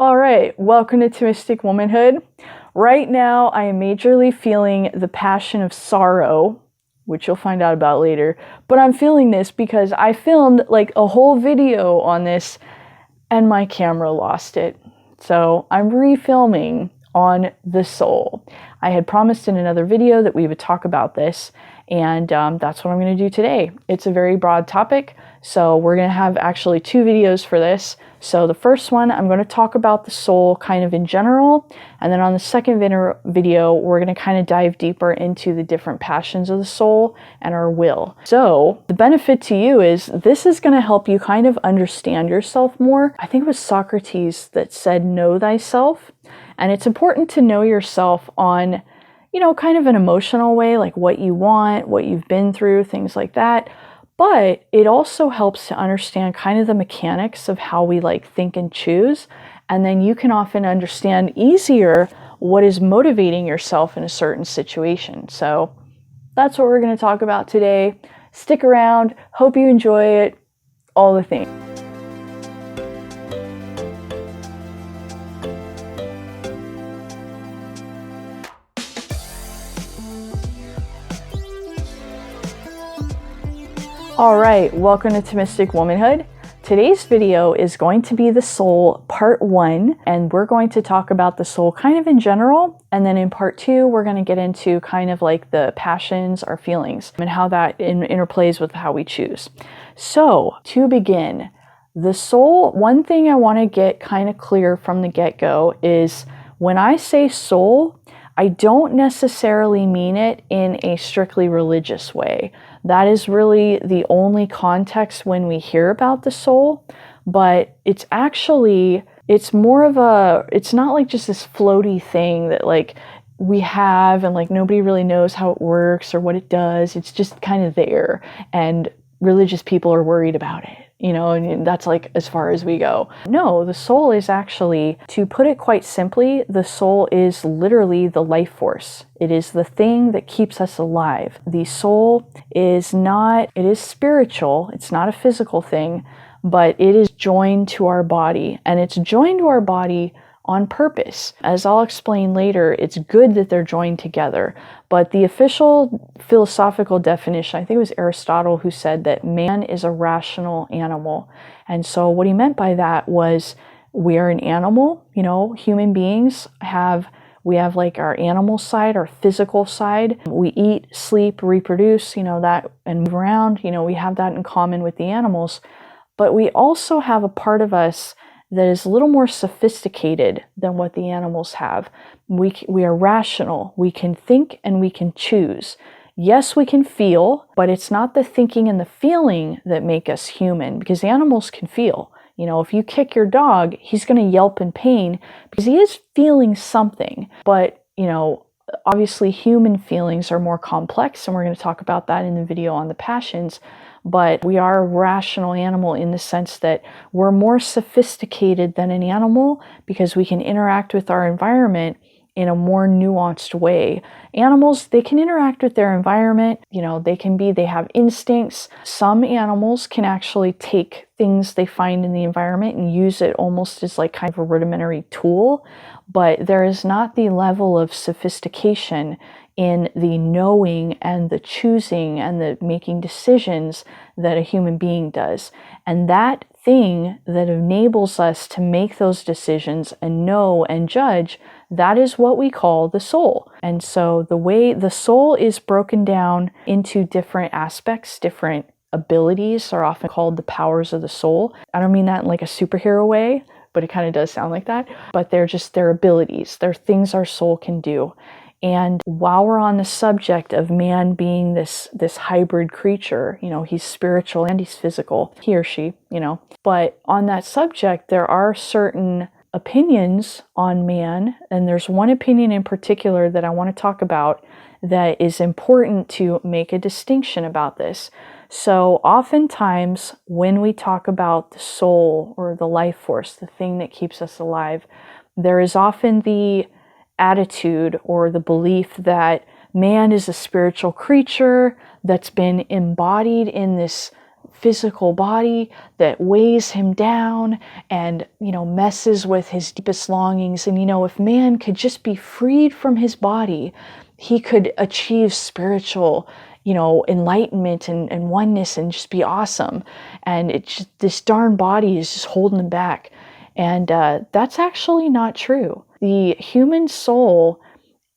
All right, welcome to Thomistic Womanhood. Right now, I am majorly feeling the passion of sorrow, which you'll find out about later. But I'm feeling this because I filmed like a whole video on this and my camera lost it. So I'm refilming on the soul. I had promised in another video that we would talk about this, and that's what I'm going to do today. It's a very broad topic, so we're going to have actually two videos for this. So the first one, I'm going to talk about the soul kind of in general, and then on the second video, we're going to kind of dive deeper into the different passions of the soul and our will. So the benefit to you is this is going to help you kind of understand yourself more. I think it was Socrates that said, know thyself. And it's important to know yourself on, kind of an emotional way, like what you want, what you've been through, things like that. But it also helps to understand kind of the mechanics of how we think and choose. And then you can often understand easier what is motivating yourself in a certain situation. So that's what we're going to talk about today. Stick around. Hope you enjoy it. All the things. All right, welcome to Thomistic Womanhood. Today's video is going to be the soul part 1, and we're going to talk about the soul kind of in general, and then in part 2 we're going to get into kind of like the passions, our feelings, and how that interplays with how we choose. So to begin, the soul, one thing I want to get kind of clear from the get-go is when I say soul, I don't necessarily mean it in a strictly religious way. That is really the only context when we hear about the soul, but it's more of it's not like just this floaty thing that we have and nobody really knows how it works or what it does. It's just kind of there, and religious people are worried about it. And that's as far as we go. No, the soul is actually, to put it quite simply, the soul is literally the life force. It is the thing that keeps us alive. The soul it is spiritual. It's not a physical thing, but it is joined to our body, and it's joined to our body on purpose. As I'll explain later, it's good that they're joined together. But the official philosophical definition, I think it was Aristotle who said that man is a rational animal. And so what he meant by that was we are an animal, human beings we have our animal side, our physical side. We eat, sleep, reproduce, that, and move around. We have that in common with the animals. But we also have a part of us that is a little more sophisticated than what the animals have. We are rational. We can think and we can choose. Yes, we can feel, but it's not the thinking and the feeling that make us human, because the animals can feel. If you kick your dog, he's going to yelp in pain because he is feeling something. But, obviously human feelings are more complex, and we're going to talk about that in the video on the passions. But we are a rational animal in the sense that we're more sophisticated than an animal because we can interact with our environment in a more nuanced way. Animals, they can interact with their environment. They have instincts. Some animals can actually take things they find in the environment and use it almost as kind of a rudimentary tool. But there is not the level of sophistication in the knowing and the choosing and the making decisions that a human being does. And that thing that enables us to make those decisions and know and judge, that is what we call the soul. And so the way the soul is broken down into different aspects, different abilities are often called the powers of the soul. I don't mean that in a superhero way, but it kind of does sound like that. But they're just their abilities. They're things our soul can do. And while we're on the subject of man being this hybrid creature, he's spiritual and he's physical, he or she, but on that subject, there are certain opinions on man. And there's one opinion in particular that I want to talk about that is important to make a distinction about this. So oftentimes when we talk about the soul or the life force, the thing that keeps us alive, there is often the attitude or the belief that man is a spiritual creature that's been embodied in this physical body that weighs him down and, messes with his deepest longings. And, if man could just be freed from his body, he could achieve spiritual, enlightenment and oneness and just be awesome. And it's just, this darn body is just holding him back. And that's actually not true. The human soul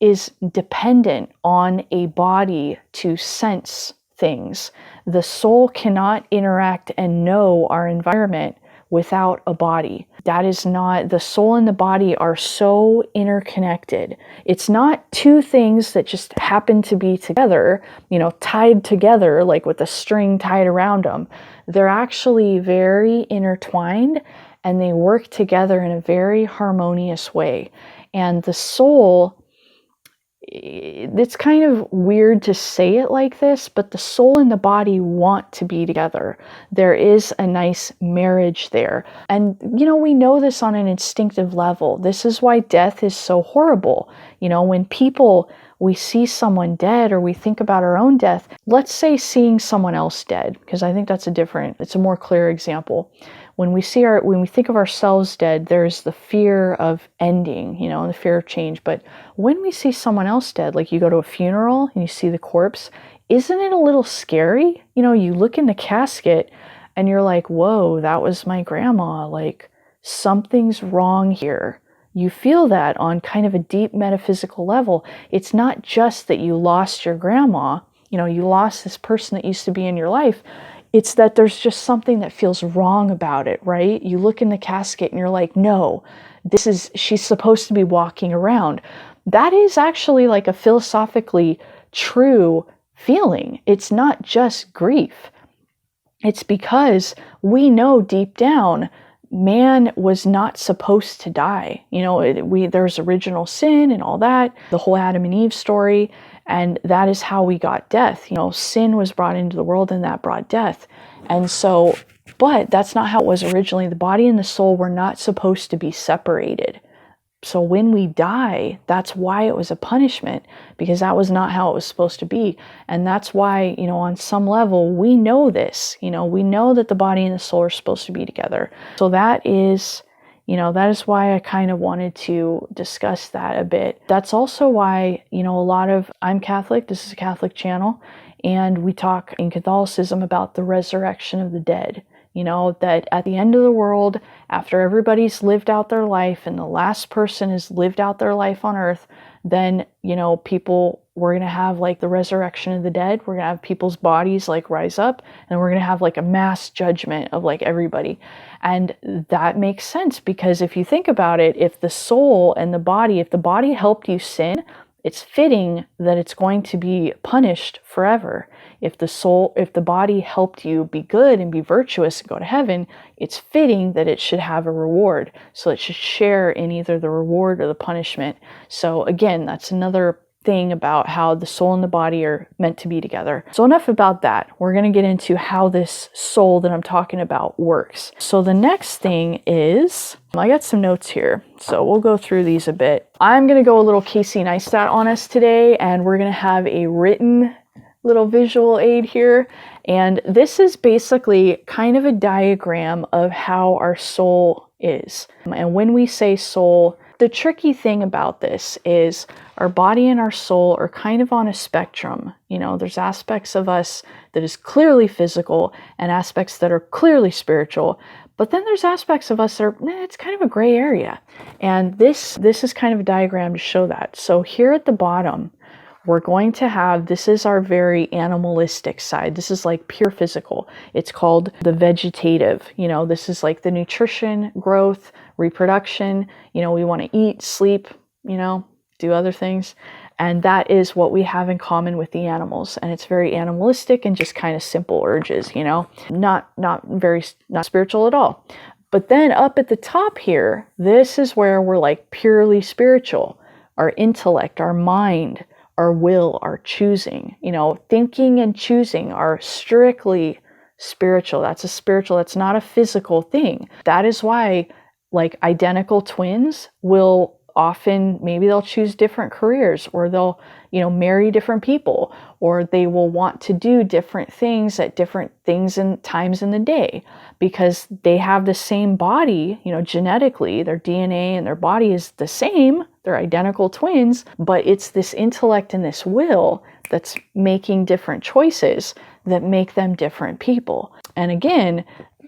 is dependent on a body to sense things. The soul cannot interact and know our environment without a body. That is not, the soul and the body are so interconnected. It's not two things that just happen to be together, tied together, like with a string tied around them. They're actually very intertwined and they work together in a very harmonious way. And the soul, it's kind of weird to say it like this, but the soul and the body want to be together. There is a nice marriage there. And, we know this on an instinctive level. This is why death is so horrible. When we see someone dead or we think about our own death, let's say seeing someone else dead, because I think that's it's a more clear example. When we think of ourselves dead, there's the fear of ending, and the fear of change. But when we see someone else dead, like you go to a funeral and you see the corpse, isn't it a little scary? You look in the casket and you're like, whoa, that was my grandma. Like, something's wrong here. You feel that on kind of a deep metaphysical level. It's not just that you lost your grandma, you lost this person that used to be in your life. It's that there's just something that feels wrong about it, right? You look in the casket and you're like, no, she's supposed to be walking around. That is actually like a philosophically true feeling. It's not just grief. It's because we know deep down man was not supposed to die. There's original sin and all that, the whole Adam and Eve story. And that is how we got death. Sin was brought into the world and that brought death. And so, but that's not how it was originally. The body and the soul were not supposed to be separated. So when we die, that's why it was a punishment, because that was not how it was supposed to be. And that's why, on some level, we know this. We know that the body and the soul are supposed to be together. So that is why I kind of wanted to discuss that a bit. That's also why, I'm Catholic, this is a Catholic channel, and we talk in Catholicism about the resurrection of the dead. That at the end of the world, after everybody's lived out their life and the last person has lived out their life on earth, then, we're going to have like the resurrection of the dead. We're going to have people's bodies like rise up, and we're going to have like a mass judgment of like everybody. And that makes sense, because if you think about it, if the soul and the body, if the body helped you sin, it's fitting that it's going to be punished forever. If the body helped you be good and be virtuous and go to heaven, it's fitting that it should have a reward. So it should share in either the reward or the punishment. So again, that's another thing about how the soul and the body are meant to be together. So enough about that. We're going to get into how this soul that I'm talking about works. So the next thing is, I got some notes here, so we'll go through these a bit. I'm going to go a little Casey Neistat on us today, and we're going to have a written little visual aid here. And this is basically kind of a diagram of how our soul is. And when we say soul, the tricky thing about this is our body and our soul are kind of on a spectrum. There's aspects of us that is clearly physical and aspects that are clearly spiritual. But then there's aspects of us that are, it's kind of a gray area. And this is kind of a diagram to show that. So here at the bottom, we're going to have, this is our very animalistic side. This is like pure physical. It's called the vegetative. This is like the nutrition, growth, reproduction. We want to eat, sleep, do other things. And that is what we have in common with the animals. And it's very animalistic and just kind of simple urges, not spiritual at all. But then up at the top here, this is where we're like purely spiritual. Our intellect, our mind, our will, our choosing, thinking and choosing are strictly spiritual. That's not a physical thing. That is why like identical twins will often, maybe they'll choose different careers, or they'll, marry different people, or they will want to do different things at different things and times in the day, because they have the same body, genetically, their DNA and their body is the same, they're identical twins, but it's this intellect and this will that's making different choices that make them different people. And again,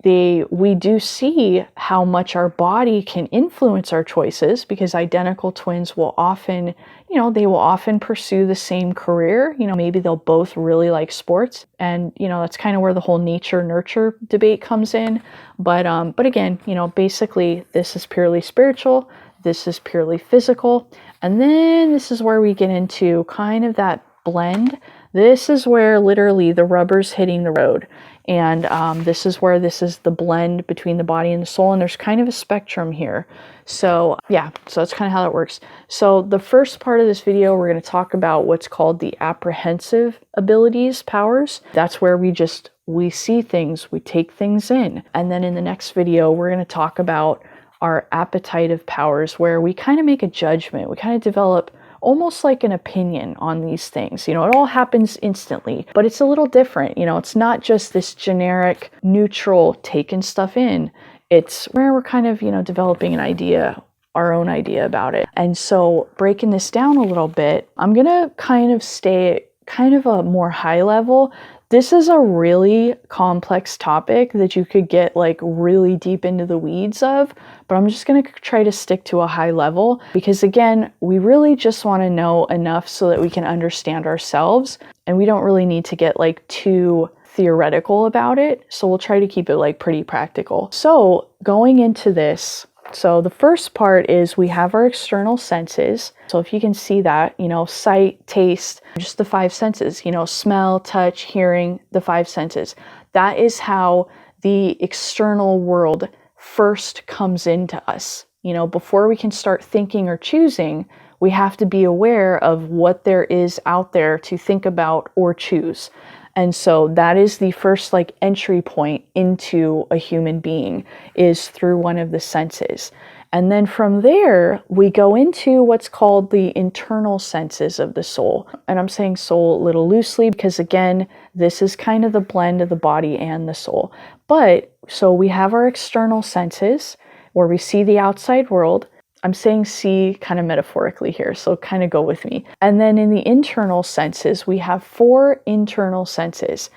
we do see how much our body can influence our choices, because identical twins will often, they will often pursue the same career. Maybe they'll both really like sports, and that's kind of where the whole nature nurture debate comes in. But again, basically this is purely spiritual, this is purely physical, and then this is where we get into kind of that blend. This is where literally the rubber's hitting the road. And this is where this is the blend between the body and the soul. And there's kind of a spectrum here. So yeah, so that's kind of how that works. So the first part of this video, we're going to talk about what's called the apprehensive abilities, powers. That's where we see things, we take things in. And then in the next video, we're going to talk about our appetitive powers, where we kind of make a judgment. We kind of develop almost like an opinion on these things. It all happens instantly, but it's a little different. It's not just this generic, neutral, taking stuff in. It's where we're kind of, developing an idea, our own idea about it. And so breaking this down a little bit, I'm going to kind of stay at kind of a more high level. This is a really complex topic that you could get like really deep into the weeds of, but I'm just going to try to stick to a high level, because again, we really just want to know enough so that we can understand ourselves, and we don't really need to get like too theoretical about it. So we'll try to keep it like pretty practical. So going into this, so the first part is we have our external senses. So if you can see that, sight, taste, just the five senses, smell, touch, hearing, the five senses. That is how the external world first comes into us. Before we can start thinking or choosing, we have to be aware of what there is out there to think about or choose. And so that is the first like entry point into a human being, is through one of the senses. And then from there, we go into what's called the internal senses of the soul. And I'm saying soul a little loosely because again, this is kind of the blend of the body and the soul. But so we have our external senses where we see the outside world. I'm saying see kind of metaphorically here, so kind of go with me. And then in the internal senses, we have 4 internal senses.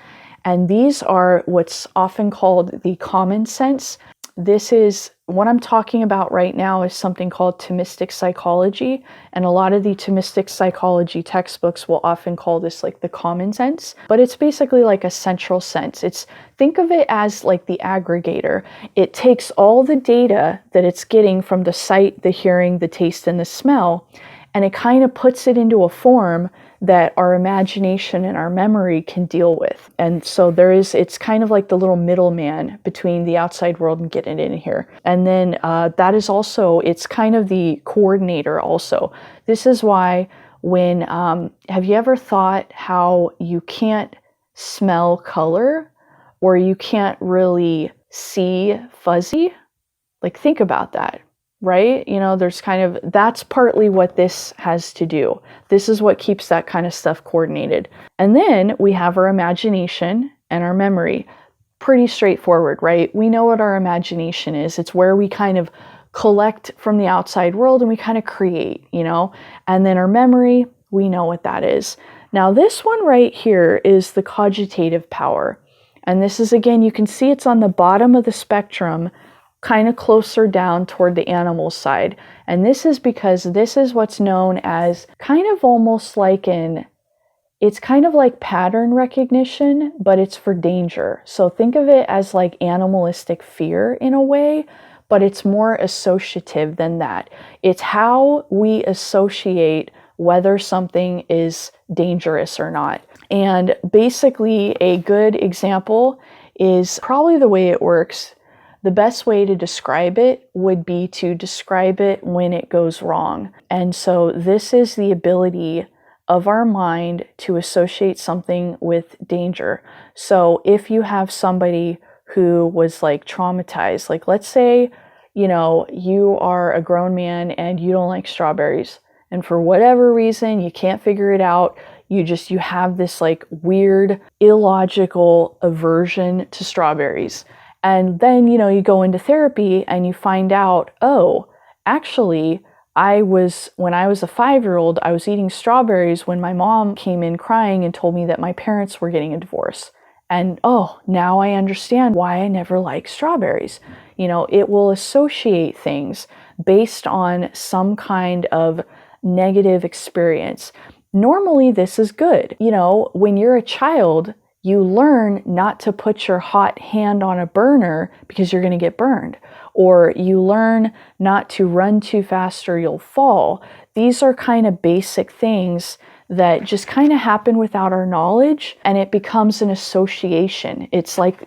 And these are what's often called the common sense. This is what I'm talking about right now is something called Thomistic psychology. And a lot of the Thomistic psychology textbooks will often call this like the common sense, but it's basically like a central sense. Think of it as like the aggregator. It takes all the data that it's getting from the sight, the hearing, the taste, and the smell, and it kind of puts it into a form that our imagination and our memory can deal with. And so it's kind of like the little middleman between the outside world and getting it in here. And then that is also, it's kind of the coordinator also. This is why when, have you ever thought how you can't smell color or you can't really see fuzzy? Like think about that. Right? There's kind of, that's partly what this has to do. This is what keeps that kind of stuff coordinated. And then we have our imagination and our memory. Pretty straightforward, right? We know what our imagination is. It's where we kind of collect from the outside world and we kind of create, and then our memory, we know what that is. Now this one right here is the cogitative power. And this is, again, you can see it's on the bottom of the spectrum, kind of closer down toward the animal side. And this is because this is what's known as kind of almost like it's kind of like pattern recognition, but it's for danger. So think of it as like animalistic fear in a way, but it's more associative than that. It's how we associate whether something is dangerous or not. And basically a good example is probably the way it works. The best way to describe it would be to describe it when it goes wrong. And so this is the ability of our mind to associate something with danger. So if you have somebody who was like traumatized, like let's say, you know, you are a grown man and you don't like strawberries. And for whatever reason, you can't figure it out. You have this like weird, illogical aversion to strawberries. And then, you know, you go into therapy and you find out, oh, actually, when I was a 5-year-old, I was eating strawberries when my mom came in crying and told me that my parents were getting a divorce. And oh, now I understand why I never liked strawberries. You know, it will associate things based on some kind of negative experience. Normally, this is good. You know, when you're a child, you learn not to put your hot hand on a burner because you're going to get burned. Or you learn not to run too fast or you'll fall. These are kind of basic things that just kind of happen without our knowledge, and it becomes an association. It's like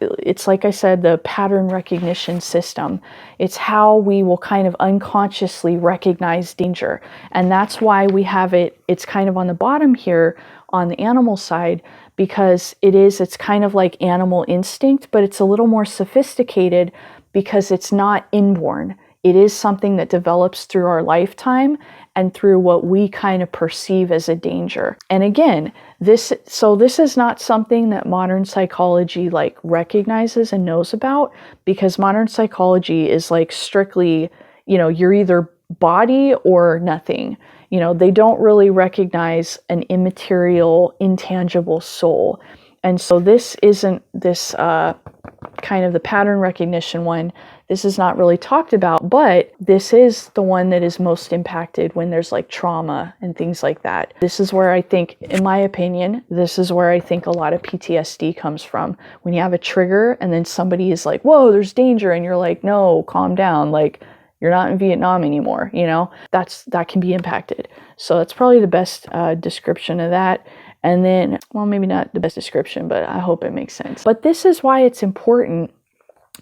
I said, the pattern recognition system. It's how we will kind of unconsciously recognize danger. And that's why we have it's kind of on the bottom here on the animal side, because it's kind of like animal instinct, but it's a little more sophisticated because it's not inborn. It is something that develops through our lifetime and through what we kind of perceive as a danger. And again, this is not something that modern psychology like recognizes and knows about, because modern psychology is like strictly, you know, you're either body or nothing. You know, they don't really recognize an immaterial, intangible soul. And so this isn't this kind of the pattern recognition one. This is not really talked about, but this is the one that is most impacted when there's like trauma and things like that. This is where I think, in my opinion, this is where I think a lot of PTSD comes from. When you have a trigger and then somebody is like, whoa, there's danger. And you're like, no, calm down. Like, you're not in Vietnam anymore. You know, that can be impacted. So that's probably the best description of that. And then, well, maybe not the best description, but I hope it makes sense. But this is why it's important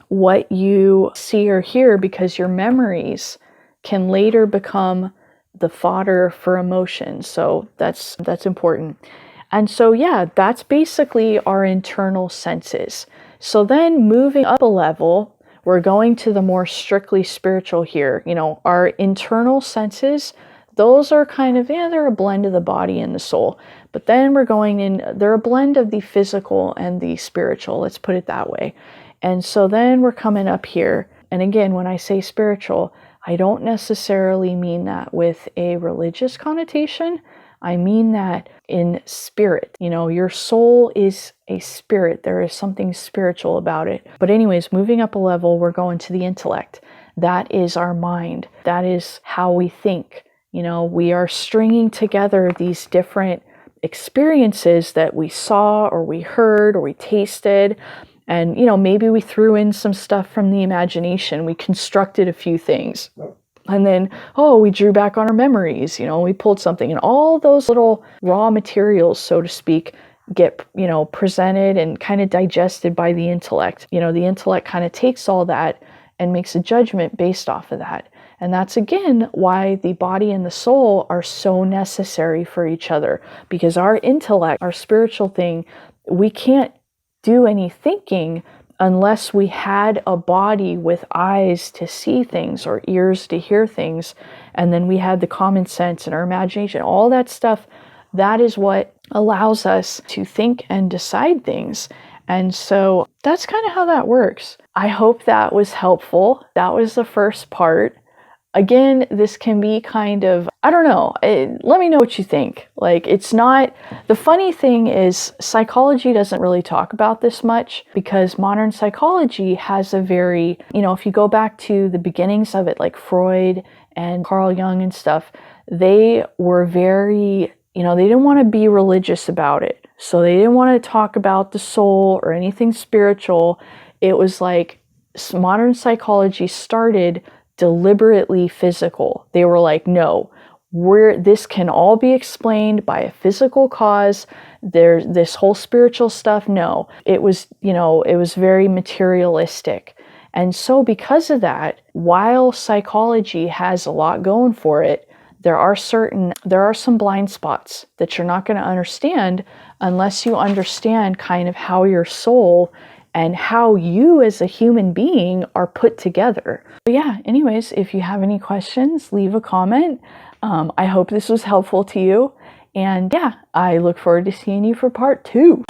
what you see or hear, because your memories can later become the fodder for emotion. So that's important. And so, yeah, that's basically our internal senses. So then moving up a level, we're going to the more strictly spiritual here. You know, our internal senses, those are kind of, they're a blend of the body and the soul. But then we're going in, they're a blend of the physical and the spiritual, let's put it that way. And so then we're coming up here. And again, when I say spiritual, I don't necessarily mean that with a religious connotation. I mean that in spirit. You know, your soul is a spirit. There is something spiritual about it. But anyways, moving up a level, we're going to the intellect. That is our mind. That is how we think. You know, we are stringing together these different experiences that we saw or we heard or we tasted. And, you know, maybe we threw in some stuff from the imagination. We constructed a few things. And then, we drew back on our memories, you know, we pulled something. And all those little raw materials, so to speak, get, you know, presented and kind of digested by the intellect. You know, the intellect kind of takes all that and makes a judgment based off of that. And that's, again, why the body and the soul are so necessary for each other. Because our intellect, our spiritual thing, we can't do any thinking unless we had a body with eyes to see things or ears to hear things. And then we had the common sense and our imagination, all that stuff. That is what allows us to think and decide things. And so that's kind of how that works. I hope that was helpful. That was the first part. Again, this can be kind of, I don't know, let me know what you think. Like, it's not, the funny thing is psychology doesn't really talk about this much, because modern psychology has a very, you know, if you go back to the beginnings of it, like Freud and Carl Jung and stuff, they were very, you know, they didn't want to be religious about it. So they didn't want to talk about the soul or anything spiritual. It was like modern psychology started deliberately physical. They were like, no, this can all be explained by a physical cause. There's this whole spiritual stuff. No, it was, you know, it was very materialistic. And so because of that, while psychology has a lot going for it, there are some blind spots that you're not going to understand unless you understand kind of how your soul and how you as a human being are put together. But yeah, anyways, if you have any questions, leave a comment. I hope this was helpful to you. And yeah, I look forward to seeing you for part 2.